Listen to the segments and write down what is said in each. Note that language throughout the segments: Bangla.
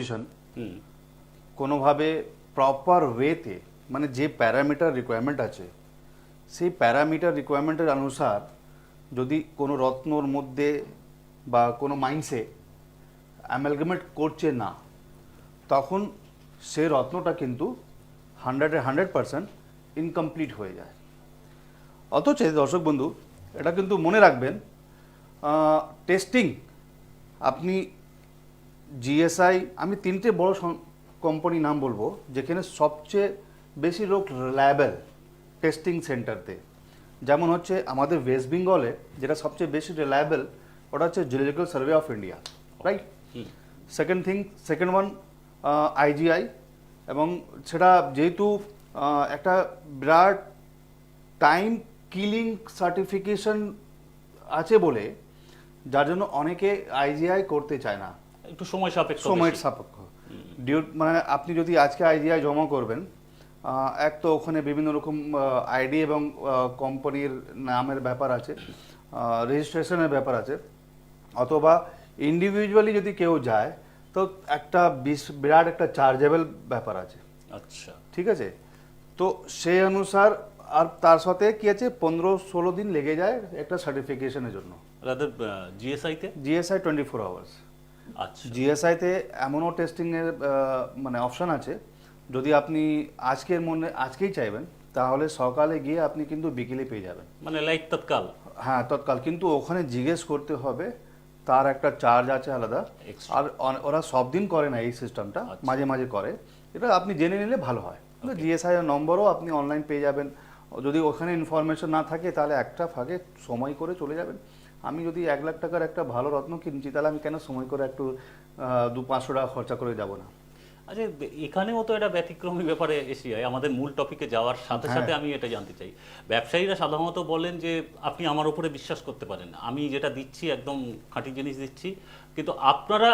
পজিশন কোনোভাবে প্রপার ওয়েতে মানে যে প্যারামিটার রিকোয়ারমেন্ট আছে সেই প্যারামিটার রিকোয়ারমেন্টের অনুসার যদি কোনো রত্নর মধ্যে বা কোনো মাইন্সে অ্যামালগামেট করছে না, তখন সেই রত্নটা কিন্তু 100% ইনকমপ্লিট হয়ে যায়। অথচ দর্শক বন্ধু এটা কিন্তু মনে রাখবেন, টেস্টিং আপনি জিএসআই, আমি তিনটে বড় কোম্পানি নাম বলবো যেখানে সবচেয়ে বেশি লোক রিলায়েবল টেস্টিং সেন্টারতে, যেমন হচ্ছে আমাদের ওয়েস্ট বেঙ্গলে যেটা সবচেয়ে বেশি রিলায়েবল ওটা হচ্ছে geological survey of India, right. Second one IGI, এবং সেটা যেহেতু একটা বিরাট টাইম কিলিং সার্টিফিকেশন আছে বলে যার জন্য অনেকে আইজিআই করতে চায় না, একটু সময় সাপেক্ষ। মানে আপনি যদি আজকে আইজিআই জমা করবেন, এক তো ওখানে বিভিন্ন রকম আইডি এবং কোম্পানির নামের ব্যাপার আছে, রেজিস্ট্রেশনের ব্যাপার আছে, অথবা ইন্ডিভিজুয়ালি যদি কেউ যায় তো একটা বিরাট একটা চার্জেবল ব্যাপার আছে। আচ্ছা, ঠিক আছে, তো সেই অনুসার আর তার সাথে কি আছে 15-16 দিন লেগে যায় একটা সার্টিফিকেশনের জন্য। GSI 24 hours. আচ্ছা, জিএসআইতে এমনও টেস্টিংয়ের মানে অপশান আছে, যদি আপনি আজকেই চাইবেন তাহলে সকালে গিয়ে আপনি কিন্তু বিকেলে পেয়ে যাবেন, মানে লাইক তৎকাল। হ্যাঁ তৎকাল, কিন্তু ওখানে জিজ্ঞেস করতে হবে, তার একটা চার্জ আছে আলাদা। আর ওরা সব দিন করে না এই সিস্টেমটা, মাঝে মাঝে করে, এটা আপনি জেনে নিলে ভালো হয়। জিএসআই এর নম্বরও আপনি অনলাইন পেয়ে যাবেন, যদি ওখানে ইনফরমেশন না থাকে তাহলে একটা ফাঁকে সময় করে চলে যাবেন। আমি যদি 1 লাখ টাকার একটা ভালো রত্ন কিনছি তাহলে আমি কেন সময় করে একটু 200-500 টাকা খরচা করে যাব না। আচ্ছা, এখানেও তো এটা ব্যতিক্রমী ব্যাপারে এসে যায়। আমাদের মূল টপিকে যাওয়ার সাথে সাথে আমি এটা জানতে চাই, ব্যবসায়ীরা সাধারণত বলেন যে আপনি আমার উপরে বিশ্বাস করতে পারেন, আমি যেটা দিচ্ছি একদম খাঁটি জিনিস দিচ্ছি, কিন্তু আপনারা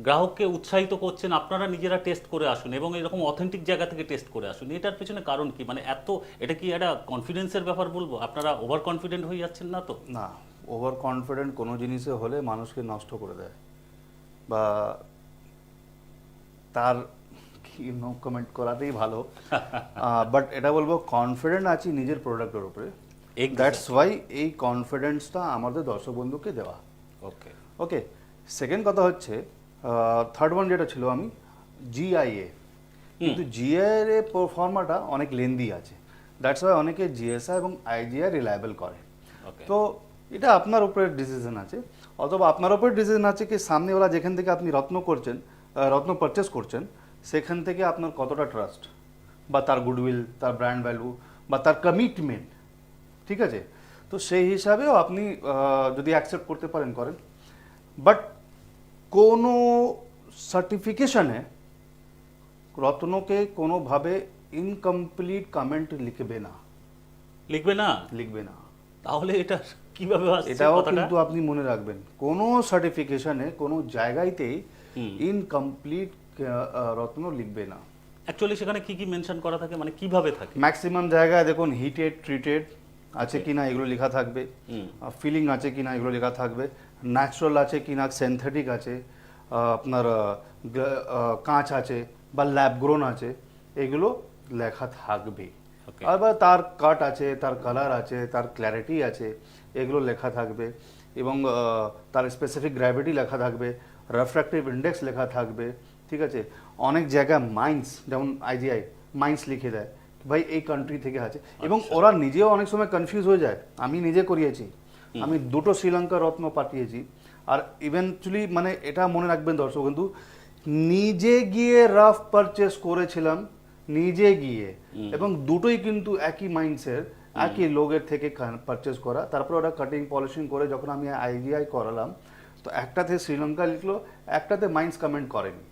গ্রাহককে উৎসাহিত করছেন আপনারা নিজেরা টেস্ট করে আসুন এবং এরকম অথেন্টিক জায়গা থেকে টেস্ট করে আসুন। এটার পেছনে কারণ কি? মানে এটা কি একটা কনফিডেন্সের ব্যাপার বলবো? আপনারা ওভার কনফিডেন্ট হয়ে যাচ্ছেন না তো? না, ওভার কনফিডেন্ট কোনো জিনিসে হলে মানুষকে নষ্ট করে দেয়, বা তার কি নো কমেন্ট করাতেই ভালো। বাট এটা বলবো কনফিডেন্ট আছি নিজের প্রোডাক্টের উপরে, দ্যাটস ওয়াই এই কনফিডেন্সটা আমাদের দর্শক বন্ধুকে দেওয়া। ওকে ওকে, সেকেন্ড কথা হচ্ছে থার্ড ওয়ান যেটা ছিল আমি জিআইএ, কিন্তু জিআইএর ফর্মাটা অনেক লেন্দি আছে, দ্যাটস ওয়াই অনেকে জিএসআই এবং আইজিআই রিলায়েবল করে। তো এটা আপনার উপরে ডিসিশন আছে, অথবা আপনার উপরে ডিসিশন আছে কি সামনেওয়ালা যেখান থেকে আপনি রত্ন পারচেস করছেন সেখান থেকে আপনার কতটা ট্রাস্ট, বা তার গুডউইল, তার ব্র্যান্ড ভ্যালু, বা তার কমিটমেন্ট, ঠিক আছে। তো সেই হিসাবেও আপনি যদি অ্যাকসেপ্ট করতে পারেন করেন, বাট কোনো সার্টিফিকেশনে রত্নকে কোনোভাবে ইনকমপ্লিট কমেন্ট লিখবে না। তাহলে এটা কিভাবে আসছে? এটাও কিন্তু আপনি মনে রাখবেন, কোনো সার্টিফিকেশনে কোনো জায়গাতেই ইনকমপ্লিট রত্ন লিখবে না। অ্যাকচুয়ালি সেখানে কি কি মেনশন করা থাকে, মানে কিভাবে থাকে? ম্যাক্সিমাম জায়গায় দেখুন হিটেড ট্রিটেড আছে কিনা এগুলো লেখা থাকবে, ফিলিং আছে কিনা এগুলো লেখা থাকবে, ন্যাচারাল আছে কিনা, সিনথেটিক আছে, আপনার কাঁচ আছে বা ল্যাব গ্রোন আছে, এগুলো লেখা থাকবে। আবার তার কাট আছে, তার কালার আছে, তার ক্ল্যারিটি আছে, এগুলো লেখা থাকবে, এবং তার স্পেসিফিক গ্র্যাভিটি লেখা থাকবে, রেফ্র্যাক্টিভ ইন্ডেক্স লেখা থাকবে, ঠিক আছে। অনেক জায়গায় মাইন্স, যেমন আইজিআই মাইন্স লিখে দেয় ভাই এই কান্ট্রি থেকে আছে, এবং ওরা নিজেও অনেক সময় কনফিউজ হয়ে যায়। আমি নিজে করিয়েছি, আমি 2টো শ্রীলঙ্কা রত্ন পাঠিয়েছি, আর ইভেন্চুয়ালি মানে এটা মনে রাখবেন দর্শক বন্ধু, নিজে গিয়ে রাফ পারচেস করেছিলাম, নিজে গিয়ে, এবং দুটোই কিন্তু একই মাইন্ডসের একই লোকের থেকে পারচেস করা। তারপর ওরা কাটিং পলিশিং করে যখন আমি আইজিআই করালাম, তো একটাতে শ্রীলঙ্কা লিখলো, একটাতে মাইন্স কমেন্ট করেনি।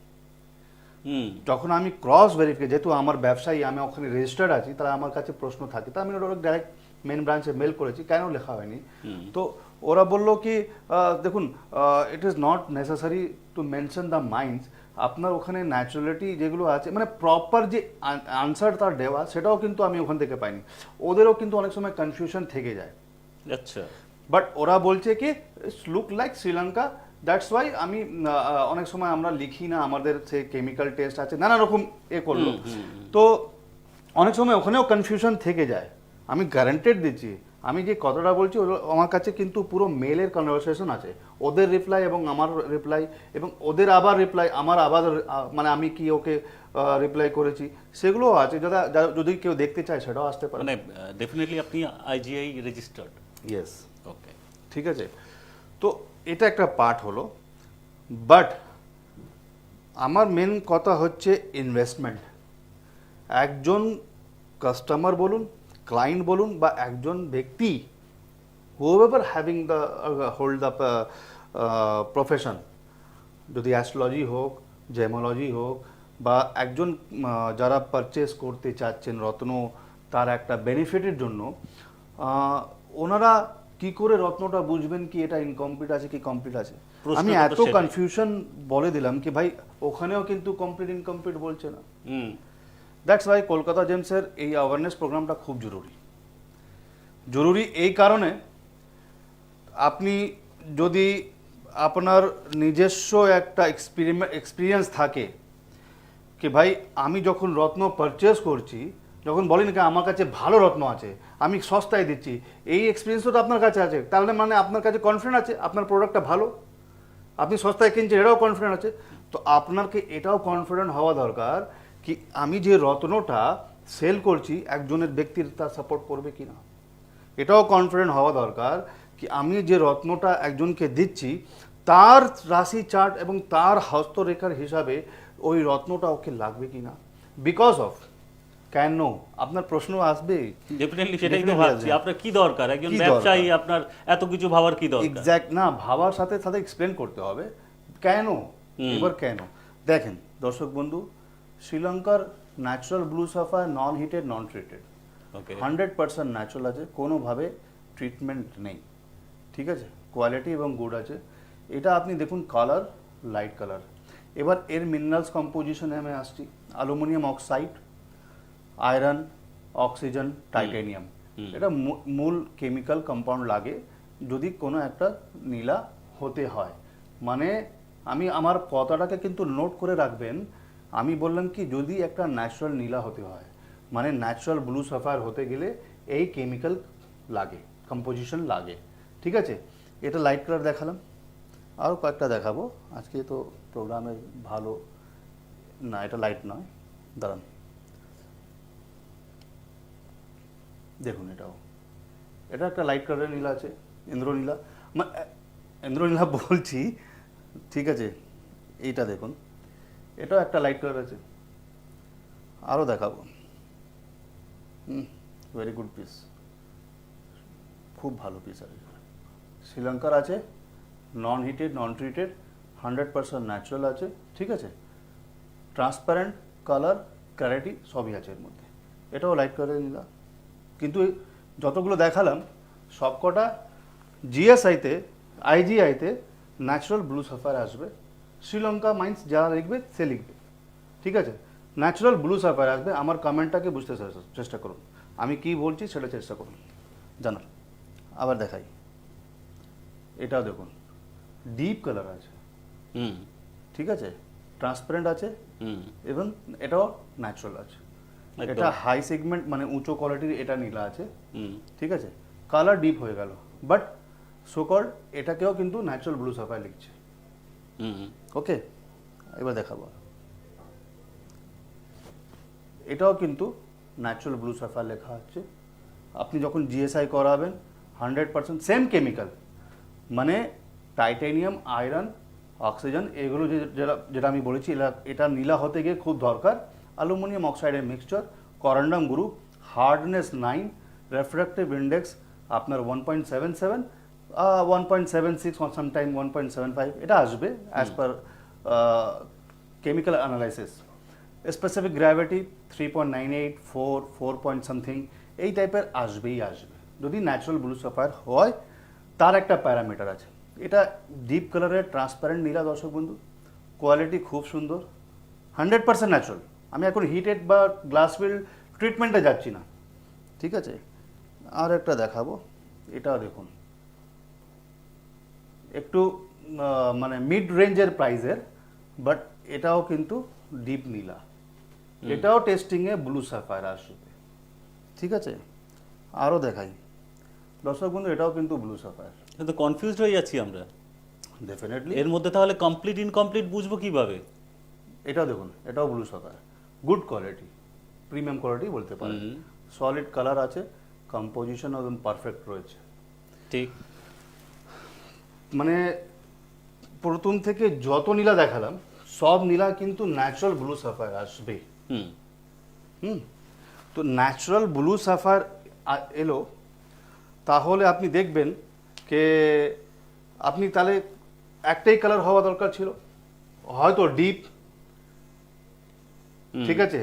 যখন আমি ক্রস ভেরিফিকেশন, যেহেতু আমার ব্যবসায়ী, আমি ওখানে রেজিস্টার্ড আছি, তারা আমার কাছে প্রশ্ন থাকে, তো আমি ওরা ডাইরেক্ট মেন ব্রাঞ্চে মেল করেছি কেন লেখা হয়নি। তো ওরা বললো কি দেখুন, it is not necessary to mention the mines, আপনার ওখানে ন্যাচুরালিটি যেগুলো আছে, মানে প্রপার যে আনসার তার দেওয়া, সেটাও কিন্তু আমি ওখান থেকে পাইনি। ওদেরও কিন্তু অনেক সময় কনফিউশন থেকে যায়। আচ্ছা, বাট ওরা বলছে কি look like Sri Lanka, that's why আমি অনেক সময় আমরা লিখি না, আমাদের সে কেমিক্যাল টেস্ট আছে নানা রকম করলো, তো অনেক সময় ওখানেও কনফিউশন থেকে যায়। আমি গ্যারান্টেড দিচ্ছি, আমি যে কথাটা বলছি আমার কাছে কিন্তু পুরো মেলের কনভারসেশন আছে, ওদের রিপ্লাই এবং আমার রিপ্লাই, এবং ওদের আবার রিপ্লাই আমার আবার মানে আমি কি ওকে রিপ্লাই করেছি সেগুলো আছে, যদি কেউ দেখতে চায় সেটাও আসতে পারে। মানে ডেফিনেটলি আপনি আইজিআই রেজিস্টার্ড? ইয়েস। ওকে, ঠিক আছে, তো এটা একটা পার্ট হলো, বাট আমার মেন কথা হচ্ছে ইনভেস্টমেন্ট। একজন কাস্টমার বলুন, ক্লায়েন্ট বলুন, বা একজন ব্যক্তি, whoever having the hold the profession, যদি অ্যাস্ট্রোলজি হোক, জেমোলজি হোক, বা একজন যারা পারচেস করতে চাচ্ছেন রত্ন তার একটা বেনিফিটের জন্য, ওনারা কি করে রত্নটা বুঝবেন কি এটা ইনকমপ্লিট আছে কি কমপ্লিট আছে? প্রশ্নটা আমি তো এত সেটাই। কনফিউশন বলে দিলাম কি ভাই ওখানেও কিন্তু কমপ্লিট ইনকমপ্লিট বলছে না। হুম, দ্যাটস ওয়াই কলকাতা জেমসের এই অ্যাওয়ারনেস প্রোগ্রামটা খুব জরুরি এই কারণে, আপনি যদি আপনার নিজস্ব একটা এক্সপিরিয়েন্স থাকে কি ভাই আমি যখন রত্ন পারচেস করছি, যখন বলেন কি আমার কাছে ভালো রত্ন আছে আমি সস্তায় দিচ্ছি, এই এক্সপিরিয়েন্সও তো আপনার কাছে আছে, তাহলে মানে আপনার কাছে কনফিডেন্ট আছে আপনার প্রোডাক্টটা ভালো, আপনি সস্তায় কিনছেন এটাও কনফিডেন্ট আছে। তো আপনাকে এটাও কনফিডেন্ট হওয়া দরকার কি আমি যে রত্নটা সেল করছি একজনের ব্যক্তির তার সাপোর্ট করবে কিনা, এটাও কনফিডেন্ট হওয়া দরকার কি আমি যে রত্নটা একজনকে দিচ্ছি তার রাশি চার্ট এবং তার হস্তরেখার হিসাবে ওই রত্নটা ওকে লাগবে কিনা, বিকজ অফ কেন আপনার প্রশ্ন আসবে। ডেফিনেটলি সেটাই তো Definitely ভাবছি, আসবে। আপনার কি দরকার, একজন কি ব্যবসায়ী দরকার? আপনার এত কিছু ভাবার কি দরকার? এক্স্যাক্ট না, ভাবার সাথে সাথে এক্সপ্লেন করতে হবে কেন। এবার কেন দেখেন দর্শক বন্ধু, শ্রীলঙ্কার ন্যাচারাল ব্লু সাফায়ার নন হিটেড নন ট্রিটেড, ওকে, 100% ন্যাচারাল আছে, কোনোভাবে ট্রিটমেন্ট নেই, ঠিক আছে, কোয়ালিটি এবং গুড আছে। এটা আপনি দেখুন কালার লাইট কালার। এবার এর মিনারেলস কম্পোজিশনে আমি আসছি, aluminium oxide, iron, oxygen, titanium, এটা মূল কেমিক্যাল কম্পাউন্ড লাগে যদি কোনো একটা নীলা হতে হয়। মানে আমি আমার কথাটাকে কিন্তু নোট করে রাখবেন, আমি বললাম কি যদি একটা ন্যাচারাল নীলা হতে হয় মানে ন্যাচারাল ব্লু সাফায়ার হতে গেলে এই কেমিক্যাল লাগে, কম্পোজিশন লাগে, ঠিক আছে। এটা লাইট কালার দেখালাম, আরও কয়েকটা দেখাবো আজকে তো প্রোগ্রামের ভালো না, এটা লাইট নয়, দাঁড়ান দেখুন এটাও, এটা একটা লাইট কালারের নীলা আছে, ইন্দ্রনীলা, ইন্দ্রনীলা বলছি, ঠিক আছে। এইটা দেখুন এটাও একটা লাইট কালার আছে, আরও দেখাবো, ভেরি গুড পিস, খুব ভালো পিস আছে, শ্রীলঙ্কার আছে, নন হিটেড নন ট্রিটেড, 100% ন্যাচারাল আছে, ঠিক আছে, ট্রান্সপারেন্ট কালার ক্যারেটি সবই আছে এর মধ্যে, এটাও লাইট কালারের নীলা। কিন্তু যতগুলো দেখালাম সবকটা জিএসআইতে আইজিআইতে ন্যাচারাল ব্লু সাফায়ার আসবে, শ্রীলঙ্কা মাইন্স যারা লিখবে সে লিখবে, ঠিক আছে, ন্যাচারাল ব্লু সাফায়ার আসবে। আমার কমেন্টটাকে বুঝতে চেষ্টা করুন, আমি কি বলছি সেটা চেষ্টা করুন জানার। আবার দেখাই, এটাও দেখুন ডিপ কালার আছে, হুম, ঠিক আছে, ট্রান্সপারেন্ট আছে, হুম, এবং এটাও ন্যাচারাল আছে, একদম। এটা হাই সেগমেন্ট মানে উঁচু কোয়ালিটির এটা নীলা আছে, হুম, ঠিক আছে, কালার ডিপ হয়ে গেল, বাট সোকল্ড এটাকেও কিন্তু ন্যাচারাল ব্লু সাফায়ার লিখছে, হুম, ওকে। এবার দেখাবো, এটাও কিন্তু ন্যাচারাল ব্লু সাফায়ার লেখা আছে। আপনি যখন জিএসআই করাবেন 100% সেম কেমিক্যাল, মানে টাইটেনিয়াম, আয়রন, অক্সিজেন, এগুলো যেটা আমি বলেছি এটা নীলা হতে গিয়ে খুব দরকার। অ্যালুমিনিয়াম অক্সাইডের মিক্সচার, করান্ডাম গ্রুপ, হার্ডনেস 9, রেফ্র্যাক্টিভ ইন্ডেক্স আপনার 1.77, 1.76, সামটাইম 1.75, এটা আসবে as per chemical analysis. Specific gravity 3.98, 4 point something, এই টাইপের আসবেই আসবে যদি ন্যাচারাল ব্লু সাফায়ার হয়, তার একটা প্যারামিটার আছে। এটা ডিপ কালারের ট্রান্সপারেন্ট নীলা দর্শক বন্ধু, কোয়ালিটি খুব সুন্দর, 100% ন্যাচারাল। আমি এখন হিটেড বা গ্লাস ফিল ট্রিটমেন্টে যাচ্ছি না, ঠিক আছে। আর একটা দেখাবো, এটাও দেখুন একটু মানে মিড রেঞ্জের প্রাইসের, বাট এটাও কিন্তু ডিপ নীলা, এটাও টেস্টিংয়ে ব্লু সাফায়ার আসবে। ঠিক আছে, আরও দেখাই দর্শক বন্ধু, এটাও কিন্তু ব্লু সাফায়ার। কিন্তু কনফিউজড হয়ে যাচ্ছি আমরা, ডেফিনেটলি। এর মধ্যে তাহলে কমপ্লিট ইনকমপ্লিট বুঝবো কিভাবে? এটাও দেখুন, এটাও blue Sapphire, good quality, premium quality বলতে পারেন। সলিড কালার আছে, কম্পোজিশন একদম পারফেক্ট রয়েছে। ঠিক। মানে প্রথম থেকে যত নীলা দেখালাম সব নীলা কিন্তু ন্যাচারাল ব্লু সাফায়ার আসবে। হুম। তো ন্যাচারাল ব্লু সাফায়ার এলো, তাহলে আপনি দেখবেন যে আপনি তাহলে একটাই কালার হওয়া দরকার ছিল, হয়তো ডিপ, ঠিক আছে,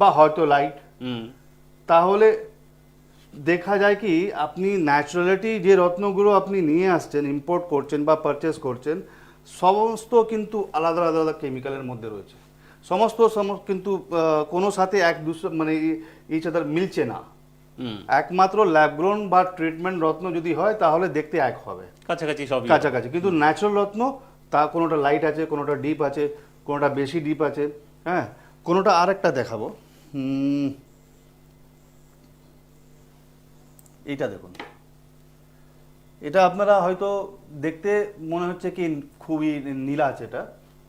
বা হয়তো লাইট। তাহলে দেখা যায় কি আপনি ন্যাচারালিটি যে রত্নগুলো আপনি নিয়ে আসছেন, ইম্পোর্ট করছেন বা পারচেস করছেন, সমস্ত কিন্তু আলাদা আলাদা কেমিক্যালের মধ্যে রয়েছে। সমস্ত কিন্তু কোনো সাথে এক দুসরো মানে ইচ আদার মিলছে না। একমাত্র ল্যাব গ্রোন বা ট্রিটমেন্ট রত্ন যদি হয় তাহলে দেখতে এক হবে, কাছাকাছি সব কাছাকাছি। কিন্তু ন্যাচারাল রত্ন তা কোনোটা লাইট আছে, কোনোটা ডিপ আছে, কোনোটা বেশি ডিপ আছে, হ্যাঁ, কোনোটা আরেকটা দেখাবো। এইটা দেখুন, এটা আপনারা হয়তো দেখতে মনে হচ্ছে কি খুবই নীলা আছে, এটা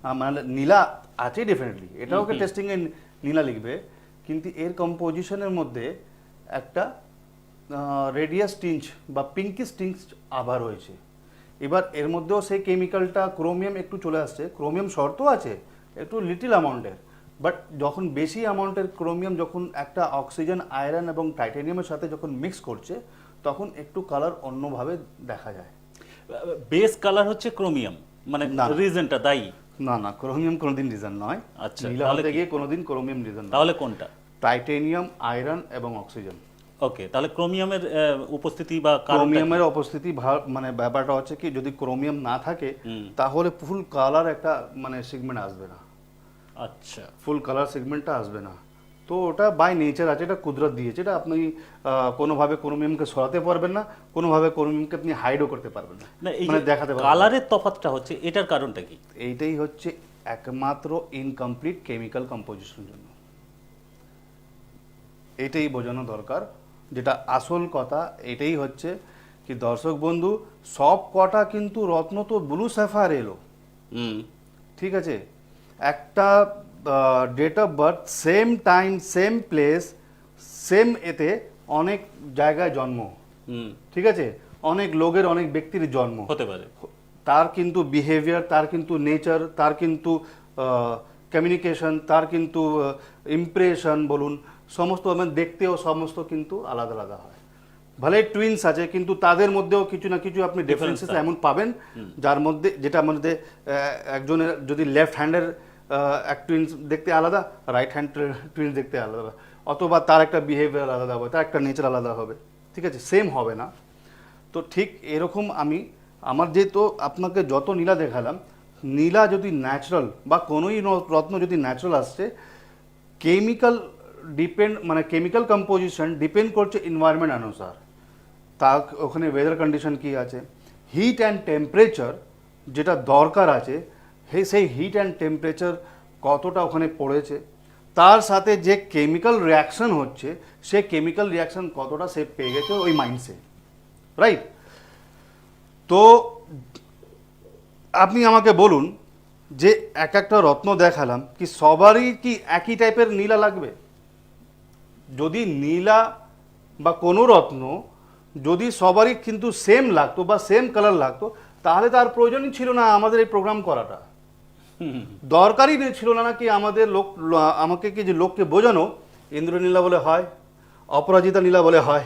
মানে নীলা আছে ডেফিনেটলি, এটাও টেস্টিং এ নীলা লিখবে, কিন্তু এর কম্পোজিশনের মধ্যে একটা রেডিয়াস টিঞ্চ বা পিঙ্কিশ টিঞ্চ আবার রয়েছে। এবার এর মধ্যেও সেই কেমিক্যালটা ক্রোমিয়াম একটু চলে আসছে, ক্রোমিয়াম শর্ত আছে একটু লিটিল অ্যামাউন্টের, বাট যখন বেশি অ্যামাউন্টের ক্রোমিয়াম যখন একটা অক্সিজেন, আয়রন এবং টাইটেনিয়ামের সাথে যখন মিক্স করছে তখন একটু কালার অন্যভাবে দেখা যায়। বেস কালার হচ্ছে ক্রোমিয়াম, মানে রিজনটা দায়ী? না না, ক্রোমিয়াম কোনোদিন রিজন নয়। আচ্ছা, নীলা হতে গিয়ে কোনোদিন ক্রোমিয়াম রিজন নয়। তাহলে কোনটা? টাইটেনিয়াম, আয়রন এবং অক্সিজেন। ওকে, তাহলে ক্রোমিয়ামের উপস্থিতি বা ক্রোমিয়ামের উপস্থিতি মানে ব্যাপারটা হচ্ছে কি, যদি ক্রোমিয়াম না থাকে তাহলে ফুল কালার একটা মানে সেগমেন্ট আসবে না। আচ্ছা, ফুল কালার সেগমেন্টটা আসবে না। তো ওটা বাই নেচার আছে, এটা কুদরত দিয়েছে, এটা আপনি কোনোভাবে ক্রোমিয়ামকে সরাতে পারবেন না, কোনোভাবে ক্রোমিয়ামকে আপনি হাইডও করতে পারবেন না, মানে দেখাতে পারবেন। কালারের তফাৎটা হচ্ছে, এটার কারণটা কি? এইটাই হচ্ছে একমাত্র ইনকমপ্লিট কেমিক্যাল কম্পোজিশনের জন্য, এটাই বোঝানো দরকার। যেটা আসল কথা এটাই হচ্ছে কি দর্শক বন্ধু, সব কটা কিন্তু রত্ন তো ব্লু সাফায়ার এলো, ঠিক আছে, একটা date of birth, same time, same place, same এতে অনেক জায়গায় জন্ম, ঠিক আছে, অনেক লোকের, অনেক ব্যক্তির জন্ম হতে পারে, তার কিন্তু বিহেভিয়ার, তার কিন্তু নেচার, তার কিন্তু কমিউনিকেশন, তার কিন্তু ইমপ্রেশন বলুন, সমস্ত দেখতেও সমস্ত কিন্তু আলাদা আলাদা হয়। ভলে টুইন্স আছে কিন্তু তাদের মধ্যেও কিছু না কিছু আপনি ডিফারেন্সেস এমন পাবেন যার মধ্যে, যেটা মধ্যে একজনের যদি লেফট হ্যান্ডের এক টুইন্স দেখতে আলাদা, রাইট হ্যান্ড টুইন্স দেখতে আলাদা, অথবা তার একটা বিহেভিয়ার আলাদা হবে, তার একটা নেচার আলাদা হবে, ঠিক আছে, সেম হবে না। তো ঠিক এরকম আমার যেহেতু আপনাকে যত নীলা দেখালাম, নীলা যদি ন্যাচারাল বা কোনোই রত্ন যদি ন্যাচারাল আসছে, কেমিক্যাল ডিপেন্ড মানে কেমিক্যাল কম্পোজিশন ডিপেন্ড করছে এনভায়রনমেন্ট অনুসার, তা ওখানে ওয়েদার কন্ডিশন কি আছে, হিট অ্যান্ড টেম্পারেচার যেটা দরকার আছে, সেই হিট অ্যান্ড টেম্পারেচার কতটা ওখানে পড়েছে, তার সাথে যে কেমিক্যাল রিয়াকশন হচ্ছে সেই কেমিক্যাল রিয়াকশন কতটা সে পেয়ে গেছে ওই মাইন্ডসে, রাইট? তো আপনি আমাকে বলুন যে এক একটা রত্ন দেখালাম কি সবারই কি একই টাইপের নীলা লাগবে? যদি নীলা বা কোনো রত্ন যদি সবারই কিন্তু সেম লাগতো বা সেম কালার লাগতো তাহলে তার প্রয়োজনই ছিল না আমাদের এই প্রোগ্রাম করাটা, দরকারই ছিল না কি আমাদের আমাকে কি যে লোককে বোঝানো ইন্দ্রনীলা বলে হয়, অপরাজিতা নীলা বলে হয়,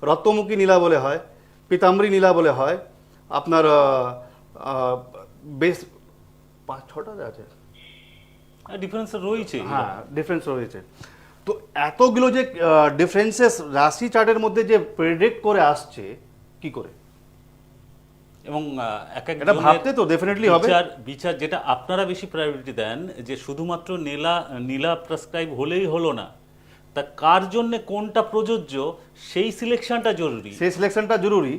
রত্নমুখী নীলা বলে হয়, পীতাম্বরী নীলা বলে হয়, আপনার বেশ 5-6টা আছে, ডিফারেন্স রয়েছে। হ্যাঁ, ডিফারেন্স রয়েছে। তো এতগুলো যে ডিফারেন্সেস রাশি চার্টের মধ্যে যে প্রেডিক্ট করে আসছে কি করে, এবং এক এক এটা ভাবতে তো ডেফিনেটলি হবে। বিচার যেটা আপনারা বেশি প্রায়োরিটি দেন যে শুধুমাত্র নীলা প্রেসক্রাইব হলেই হলো না, তা কার জন্য কোনটা প্রযোজ্য সেই সিলেকশনটা জরুরি, সেই সিলেকশনটা জরুরি।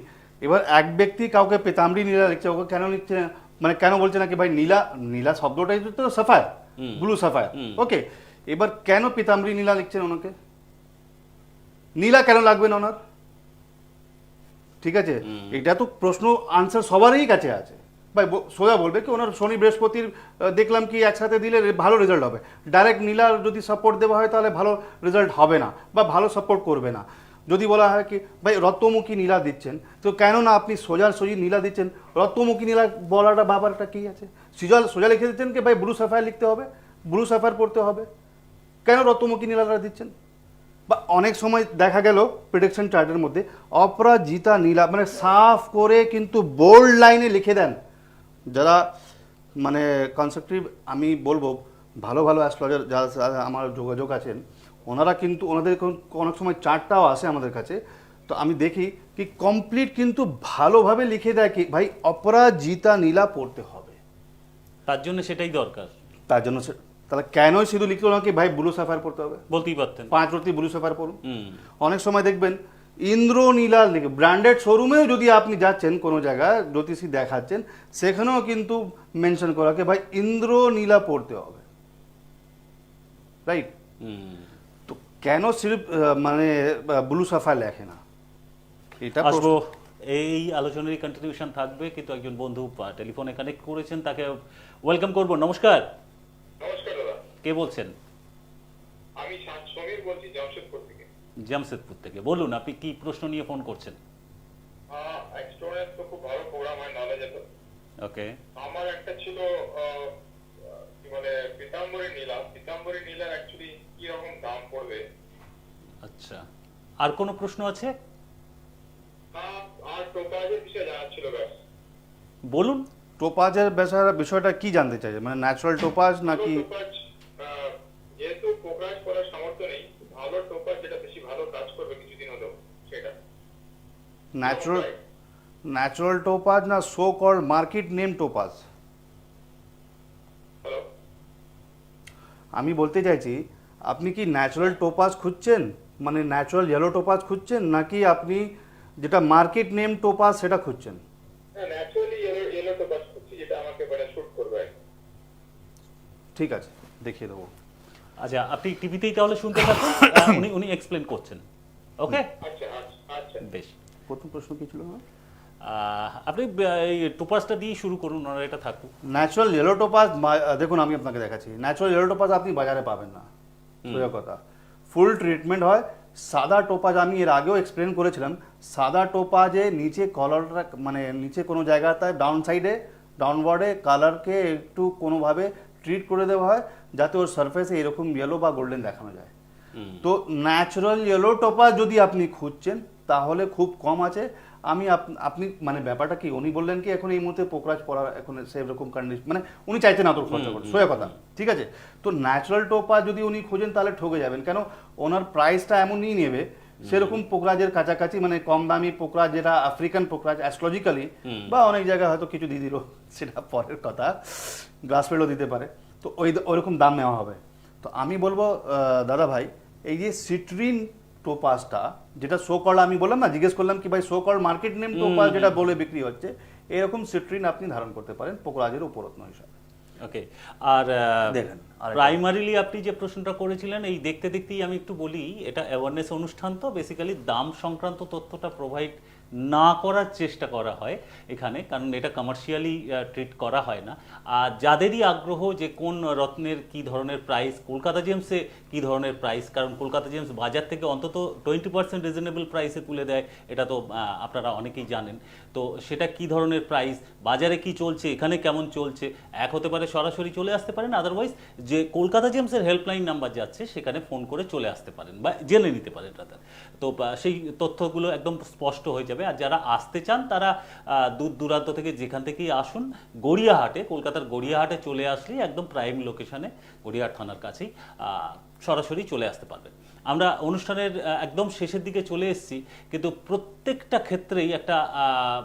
এবার এক ব্যক্তি কাউকে পীতাম্বরী নীলা লিখছে, ওকে কেন লিখছে মানে কেন বলছে নাকি ভাই নীলা, নীলা শব্দটাই তো সাফায়ার, ব্লু সাফায়ার, ওকে। এবার কেন পীতাম্বরী নীলা লিখছেন ওনাকে, নীলা কেন লাগবে না ওনার? ঠিক আছে, এটা তো প্রশ্ন আনসার সবারই কাছে আছে ভাই। সোজা বলবে কি ওনার শনি বৃহস্পতির দেখলাম কি একসাথে দিলে ভালো রেজাল্ট হবে, ডাইরেক্ট নীলার যদি সাপোর্ট দেওয়া হয় তাহলে ভালো রেজাল্ট হবে না বা ভালো সাপোর্ট করবে না। যদি বলা হয় কি ভাই রত্নমুখী নীলা দিচ্ছেন, তো কেন না আপনি সোজাসুজি নীলা দিচ্ছেন, রত্নমুখী নীলা বলাটা ব্যাপারটা কি আছে? সোজা সোজা লিখে দিচ্ছেন কি ভাই ব্লু সাফায়ার লিখতে হবে, ব্লু সাফায়ার পড়তে হবে, কেন রত্নমুখী নীলাটা দিচ্ছেন? বা অনেক সময় দেখা গেল প্রেডিকশন চার্টের মধ্যে অপরাজিতা নীলা মানে সাফ করে কিন্তু বোল্ড লাইনে লিখে দেন। যারা মানে কনসেপ্টিভ, আমি বলবো ভালো ভালো অ্যাস্ট্রোলজার যারা আমার যোগাযোগ আছেন, ওনারা কিন্তু ওনাদের অনেক সময় চার্টটাও আসে আমাদের কাছে, তো আমি দেখি কি কমপ্লিট কিন্তু ভালোভাবে লিখে দেয় কি ভাই অপরাজিতা নীলা পড়তে হবে। তার জন্য সেটাই দরকার। তার জন্য তাহলে কেনই শুধু লিখলো না কি ভাই ব্লু সাফায়ার পড়তে হবে? বলতেই পারতেন 5 রতি ব্লু সাফায়ার পড়ুন। অনেক সময় দেখবেন ইন্দ্রনীলা লিখে, ব্র্যান্ডেড শোরুমেও যদি আপনি যাচ্ছেন কোনো জায়গায় জ্যোতিষী দেখাচ্ছেন, সেখানেও কিন্তু মেনশন করা কি ভাই ইন্দ্রনীলা পড়তে হবে, রাইট? তো কেন সিরিফ মানে ব্লু সাফায়ার লেখে না? এটা আসবো, এই আলোচনারই কন্টিনিউশন থাকবে, কিন্তু একজন বন্ধু টেলিফোনে কানেক্ট করেছেন, তাকে ওয়েলকাম করব। নমস্কার। নমস্কার দাদা, কে বলছেন? আমি সমীর বলছি জামশেদপুর থেকে। জামশেদপুর থেকে বলুন, আপনি কি প্রশ্ন নিয়ে ফোন করছেন? এক্সট্রোনেট তো খুব ভালো প্রোগ্রাম হয়, নলেজে তো। ওকে, আমার একটা ছিল কি বলে পীতাম্বরী নীলার অ্যাকচুয়ালি কি রকম দাম পড়বে? আচ্ছা, আর কোনো প্রশ্ন আছে? আর টোপাজের বিষয়ে জানার ছিল ব্যাস। বলুন। টোপাজের বিষয়টা কি জানতে চাইছে, মানে ন্যাচারাল টোপাজ নাকি? টোপাজ, যেহেতু পোকরাজ করার সামর্থ্য নেই, ভালো টোপাজ যেটা বেশি ভালো কাজ করবে কিছুদিন হলেও সেটা ন্যাচারাল টোপাজ না so called market name topaz? Hello, আমি বলতে চাইছি আপনি কি ন্যাচারাল টোপাজ খুঁজছেন, মানে ন্যাচারাল ইয়েলো টোপাজ খুঁজছেন, নাকি আপনি যেটা মার্কেট নেম টোপাজ সেটা খুঁজছেন? ন্যাচারালি ইয়েলো টোপাজ খুঁজছি, যেটা আমাকে মানে শুট করবে। ঠিক আছে, দেখিয়ে দেবো। আচ্ছা, আপনি টিভিতেই তাহলে শুনতে থাকুন, উনি এক্সপ্লেন করছেন। ওকে, আচ্ছা আচ্ছা আচ্ছা। বেশ। প্রথম প্রশ্ন কি ছিল? আপনি এই টোপাসটা দিয়ে শুরু করুন, ওনারা এটা থাকুক। ন্যাচারাল ইয়েলো টোপাজ দেখুন আমি আপনাকে দেখাচ্ছি, ন্যাচারাল ইয়েলো টোপাজ আপনি বাজারে পাবেন না, সোজা কথা। ফুল ট্রিটমেন্ট হয়। সাদা টোপাজ আমি এর আগেও এক্সপ্লেন করেছিলাম, সাদা টোপাজে নিচে কলারটা মানে নিচে কোনো জায়গাতে ডাউন সাইডে ডাউনওয়ার্ডে কালারকে একটু কোনোভাবে ট্রিট করে দেওয়া হয় যাতে ওর সারফেসে এরকম ইয়েলো বা গোল্ডেন দেখানো যায়। তো ন্যাচারাল ইয়েলো টোপাজ যদি আপনি খুঁজছেন তাহলে খুব কম আছে। আমি আপনি মানে ব্যাপারটা কি, উনি বললেন কি এখন এই মুহূর্তে পোকরাজ পড়ার এখন সেরকম কন্ডিশন, মানে উনি চাইছেন না তোর খরচা করতে, সোজা কথা, ঠিক আছে? তো ন্যাচারাল টোপাজ যদি উনি খোঁজেন তাহলে ঠকে যাবেন, কেন ওনার প্রাইসটা এমনই নেবে সেরকম পোকরাজের কাছাকাছি, মানে কম দামি পোকরাজ যেটা আফ্রিকান পোকরাজ অ্যাস্ট্রোলজিক্যালি, বা অনেক জায়গায় হয়তো কিছু দিয়ে দিল, সেটা পরের কথা, গ্লাস পেডও দিতে পারে, তো ওইরকম দাম নেওয়া হবে। তো আমি বলবো দাদা ভাই, এই যে সিট্রিন টোপাসটা যেটা সো কল, আমি বললাম না, জিজ্ঞেস করলাম কি ভাই so call market name topaz যেটা বলে বিক্রি হচ্ছে, এরকম সিট্রিন আপনি ধারণ করতে পারেন পোকরাজের উপরত্ন হিসাবে। ওকে, আর দেখেন প্রাইমারিলি আপনি যে প্রশ্নটা করেছিলেন, এই দেখতে দেখতেই আমি একটু বলি, এটা অ্যাওয়ারনেস অনুষ্ঠান, তো বেসিক্যালি দাম সংক্রান্ত তথ্যটা প্রোভাইড না করার চেষ্টা করা হয় এখানে, কারণ এটা কমার্শিয়ালি ট্রিট করা হয় না। আর যাদেরই আগ্রহ যে কোন রত্নের কি ধরনের প্রাইস, কলকাতা জেমসে কি ধরনের প্রাইস, কারণ কলকাতা জেমস বাজার থেকে অন্তত 20% রিজনেবল প্রাইসে তুলে দেয়, এটা তো আপনারা অনেকেই জানেন। তো সেটা কি ধরনের প্রাইস, বাজারে কি চলছে, এখানে কেমন চলছে, এক হতে পারে সরাসরি চলে আসতে পারেন, আদারওয়াইজ যে কলকাতা জেমসের হেল্পলাইন নাম্বার যাচ্ছে সেখানে ফোন করে চলে আসতে পারেন বা জেনে নিতে পারেন রাতার। তো সেই তথ্যগুলো একদম স্পষ্ট হয়ে যাবে। আর যারা আসতে চান তারা দূর দূরান্ত থেকে যেখান থেকেই আসুন, গড়িয়াহাটে, কলকাতার গড়িয়াহাটে চলে আসলেই একদম প্রাইম লোকেশনে, গড়িয়াহাট থানার কাছেই সরাসরি চলে আসতে পারবেন। আমরা অনুষ্ঠানের একদম শেষের দিকে চলে এসেছি, কিন্তু প্রত্যেকটা ক্ষেত্রেই একটা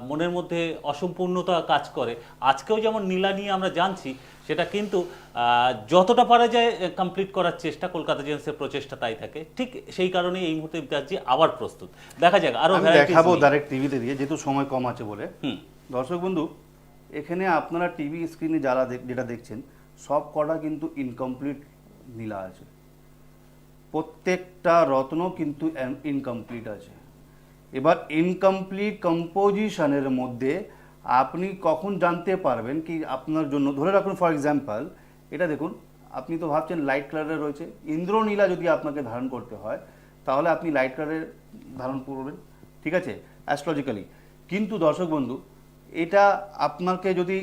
মনের মধ্যে অসম্পূর্ণতা কাজ করে। আজকেও যেমন নীলা নিয়ে আমরা জানছি, সেটা কিন্তু যতটা পারা যায় কমপ্লিট করার চেষ্টা, কলকাতা জেমসের প্রচেষ্টা তাই থাকে। ঠিক সেই কারণেই এই মুহূর্তে ইমতিয়াজজি আবার প্রস্তুত। দেখা যাক আরো দেখাবো ডাইরেক্ট টিভিতে দিয়ে, যেহেতু সময় কম আছে বলে। দর্শক বন্ধু, এখানে আপনারা টিভি স্ক্রিনে যারা যেটা দেখছেন সব কটা কিন্তু ইনকমপ্লিট নীলা আছে, প্রত্যেকটা রত্ন কিন্তু ইনকমপ্লিট আছে। এবার ইনকমপ্লিট কম্পোজিশনের মধ্যে আপনি কখন জানতে পারবেন কি আপনার জন্য, ধরে রাখুন ফর এক্সাম্পল এটা দেখুন, আপনি তো ভাবছেন লাইট কালারে রয়েছে, ইন্দ্রনীলা যদি আপনাকে ধারণ করতে হয় তাহলে আপনি লাইট কালারের ধারণ করবেন, ঠিক আছে, অ্যাস্ট্রোলজিক্যালি। কিন্তু দর্শক বন্ধু, এটা আপনাকে যদি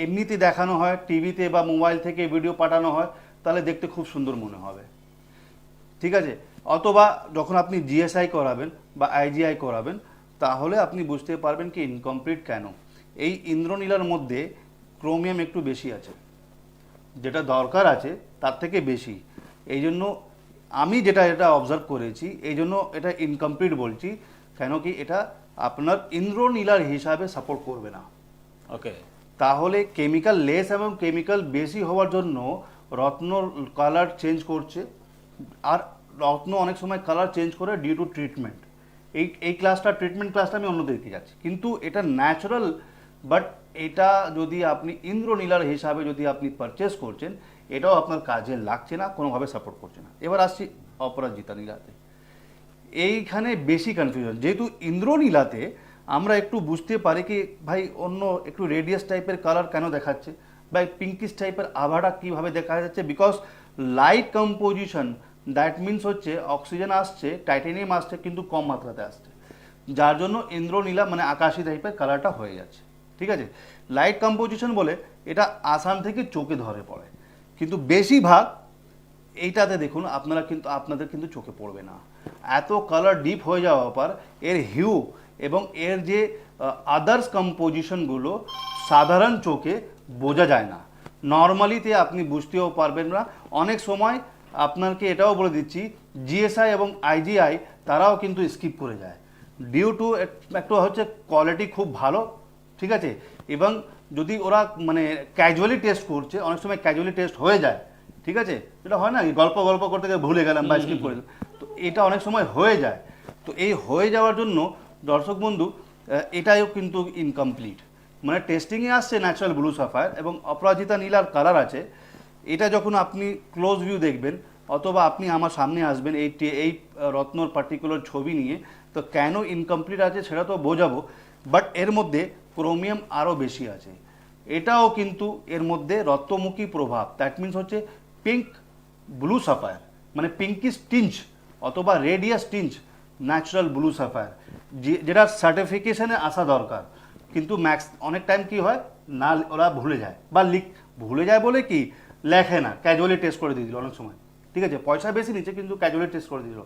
এমনিতে দেখানো হয় টিভিতে বা মোবাইল থেকে ভিডিও পাঠানো হয় তাহলে দেখতে খুব সুন্দর মনে হবে, ঠিক আছে। অথবা যখন আপনি জিএসআই করাবেন বা আইজিআই করাবেন তাহলে আপনি বুঝতে পারবেন কি ইনকমপ্লিট কেন। এই ইন্দ্রনীলার মধ্যে ক্রোমিয়াম একটু বেশি আছে, যেটা দরকার আছে তার থেকে বেশি। এই জন্য আমি এটা অবজার্ভ করেছি, এই জন্য এটা ইনকমপ্লিট বলছি, কেন কি এটা আপনার ইন্দ্রনীলার হিসাবে সাপোর্ট করবে না। ওকে, তাহলে কেমিক্যাল লেস এবং কেমিক্যাল বেশি হওয়ার জন্য রত্ন কালার চেঞ্জ করছে, আর রত্ন অনেক সময় কালার চেঞ্জ করে ডিউ টু ট্রিটমেন্ট। এই ক্লাসটা ট্রিটমেন্ট ক্লাসটা আমি অন্যদিকে যাচ্ছি, কিন্তু এটা ন্যাচারাল। বাট এটা যদি আপনি ইন্দ্রনীলার হিসাবে যদি আপনি পারচেস করছেন, এটাও আপনার কাজে লাগছে না, কোনোভাবে সাপোর্ট করছে না। এবার আসছি অপরাজিতা নীলাতে। এইখানে বেশি কনফিউশন, যেহেতু ইন্দ্রনীলাতে আমরা একটু বুঝতে পারি কি ভাই অন্য একটু রেডিয়াস টাইপের কালার কেন দেখাচ্ছে, বা পিঙ্কিশ টাইপের আভাটা কীভাবে দেখা যাচ্ছে, because light composition, that means হচ্ছে অক্সিজেন আসছে, টাইটেনিয়াম আসছে, কিন্তু কম মাত্রাতে আসছে, যার জন্য ইন্দ্রনীলা মানে আকাশি টাইপের কালারটা হয়ে যাচ্ছে, ঠিক আছে। লাইট কম্পোজিশন বলে এটা আসাম থেকে চোখে ধরে পড়ে, কিন্তু বেশিরভাগ এইটাতে দেখুন আপনাদের কিন্তু চোখে পড়বে না। এত কালার ডিপ হয়ে যাওয়ার পর এর হিউ এবং এর যে আদার্স কম্পোজিশনগুলো সাধারণ চোখে বোঝা যায় না, নর্মালিতে আপনি বুঝতেও পারবেন না। অনেক সময় আপনাকে এটাও বলে দিচ্ছি, জিএসআই এবং আইজিআই তারাও কিন্তু স্কিপ করে যায়, ডিউ টু একটু হচ্ছে কোয়ালিটি খুব ভালো, ঠিক আছে। এবং যদি ওরা মানে ক্যাজুয়ালি টেস্ট করছে, অনেক সময় ক্যাজুয়ালি টেস্ট হয়ে যায়, ঠিক আছে, এটা হয় না গল্প করতে গিয়ে ভুলে গেলাম বা স্কিপ করে দিলাম, তো এটা অনেক সময় হয়ে যায়। তো এই হয়ে যাওয়ার জন্য দর্শক বন্ধু এটাও কিন্তু ইনকমপ্লিট, মানে টেস্টিংয়ে আসছে ন্যাচারাল ব্লু সাফায়ার এবং অপরাজিতা নীলার কালার আছে। এটা যখন আপনি ক্লোজ ভিউ দেখবেন অথবা আপনি আমার সামনে আসবেন এই রত্নর পার্টিকুলার ছবি নিয়ে, তো কেন ইনকমপ্লিট আছে সেটা তো বোঝাবো। বাট এর মধ্যে ক্রোমিয়াম আরও বেশি আছে, এটাও কিন্তু এর মধ্যে রক্তমুখী প্রভাব, দ্যাট মিনস হচ্ছে পিঙ্ক ব্লু সাফায়ার, মানে পিঙ্কিশ টিঞ্চ অথবা রেডিয়াস টিঞ্চ ন্যাচারাল ব্লু সাফায়ার, যেটা সার্টিফিকেশনে আসা দরকার। কিন্তু অনেক টাইম কি হয় না, ওরা ভুলে যায় বা ভুলে যায় বলে কি লেখে না, ক্যাজুয়ালি টেস্ট করে দিয়ে দিল অনেক সময়, ঠিক আছে, পয়সা বেশি নিচ্ছে কিন্তু ক্যাজুয়ালি টেস্ট করে দিল।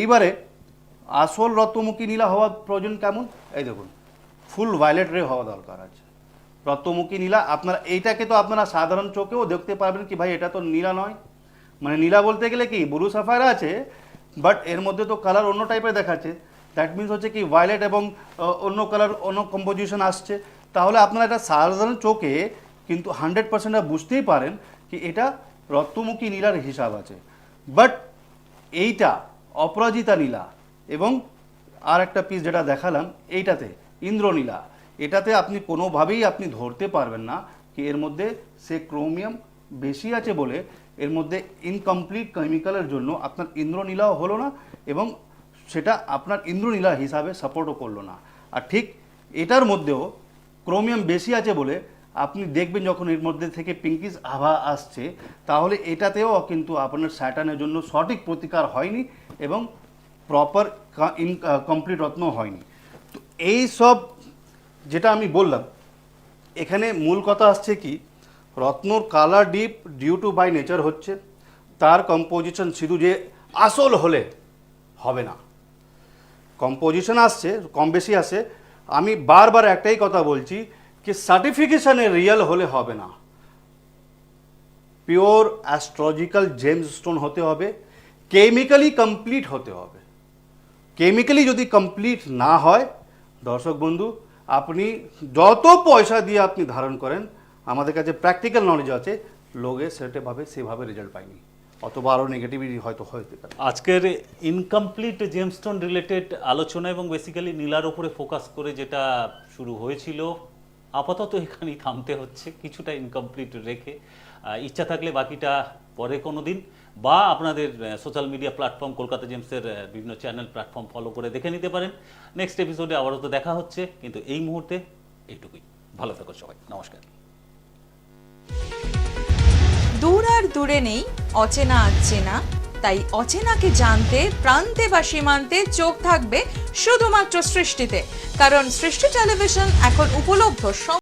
এইবারে আসল রক্তমুখী নীলা হওয়ার প্রয়োজন কেমন, এই দেখুন ফুল ভায়োলেট রে হওয়া দরকার আছে রক্তমুখী নীলা। আপনারা এইটাকে তো আপনারা সাধারণ চোখেও দেখতে পারবেন কি ভাই এটা তো নীলা নয়, মানে নীলা বলতে গেলে কি ব্লু সাফায়ার আছে, বাট এর মধ্যে তো কালার অন্য টাইপের দেখাচ্ছে, দ্যাট মিনস হচ্ছে কি ভায়োলেট এবং অন্য কালার অন্য কম্পোজিশন আসছে। তাহলে আপনারা এটা সাধারণ চোখে কিন্তু 100% বুঝতেই পারেন কি এটা রক্তমুখী নীলার হিসাব আছে। বাট এইটা অপরাজিতা নীলা এবং আর একটা পিস যেটা দেখালাম এইটাতে ইন্দ্রনীলা, এটাতে আপনি কোনোভাবেই আপনি ধরতে পারবেন না কি এর মধ্যে সে ক্রোমিয়াম বেশি আছে বলে এর মধ্যে ইনকমপ্লিট কেমিক্যালের জন্য আপনার ইন্দ্রনীলাও হলো না এবং সেটা আপনার ইন্দ্রনীলা হিসাবে সাপোর্টও করলো না। আর ঠিক এটার মধ্যেও ক্রোমিয়াম বেশি আছে বলে আপনি দেখবেন যখন এর মধ্যে থেকে পিঙ্কিশ আভা আসছে, তাহলে এটাতেও কিন্তু আপনার স্যাটার্নের জন্য সঠিক প্রতিকার হয়নি এবং প্রপার কমপ্লিট রত্ন হয়নি। তো এই সব যেটা আমি বললাম, এখানে মূল কথা আসছে কি রত্নর colour deep due to by nature হচ্ছে, তার কম্পোজিশন শুধু যে আসল হলে হবে না, কম্পোজিশন আসছে কম বেশি আসে। আমি বারবার একটাই কথা বলছি कि সার্টিফিকেশনে রিয়েল হলে হবে না, পিওর অ্যাস্ট্রোলজিক্যাল জেমস স্টোন হতে হবে, কেমিক্যালি কমপ্লিট হতে হবে। কেমিক্যালি যদি কমপ্লিট না হয় দর্শক বন্ধু, আপনি যত পয়সা দিয়ে আপনি ধারণ করেন, আমাদের কাছে প্র্যাকটিক্যাল নলেজ আছে, লোকে সেভাবে রেজাল্ট পায়নি, অথবা আরও নেগেটিভিটি হয়তো হতে পারে। আজকের ইনকমপ্লিট জেমস্টোন রিলেটেড আলোচনা এবং বেসিক্যালি নীলার উপরে ফোকাস করে যেটা শুরু হয়েছিল, আপাতত এখানেই থামতে হচ্ছে, কিছুটা ইনকমপ্লিট রেখে। ইচ্ছা থাকলে বাকিটা পরে কোনো দিন, বা আপনাদের সোশ্যাল মিডিয়া প্ল্যাটফর্ম কলকাতা জেমসের বিভিন্ন চ্যানেল প্ল্যাটফর্ম ফলো করে দেখে নিতে পারেন। নেক্সট এপিসোডে আবারও তো দেখা হচ্ছে, কিন্তু এই মুহূর্তে এইটুকুই। ভালো থাকো সবাই, নমস্কার। দূর আর দূরে নেই অচেনা আচেনা, তাই অচেনাকে জানতে প্রান্তে বা সীমান্তে চোখ থাকবে শুধুমাত্র সৃষ্টিতে, কারণ সৃষ্টি টেলিভিশন এখন উপলব্ধ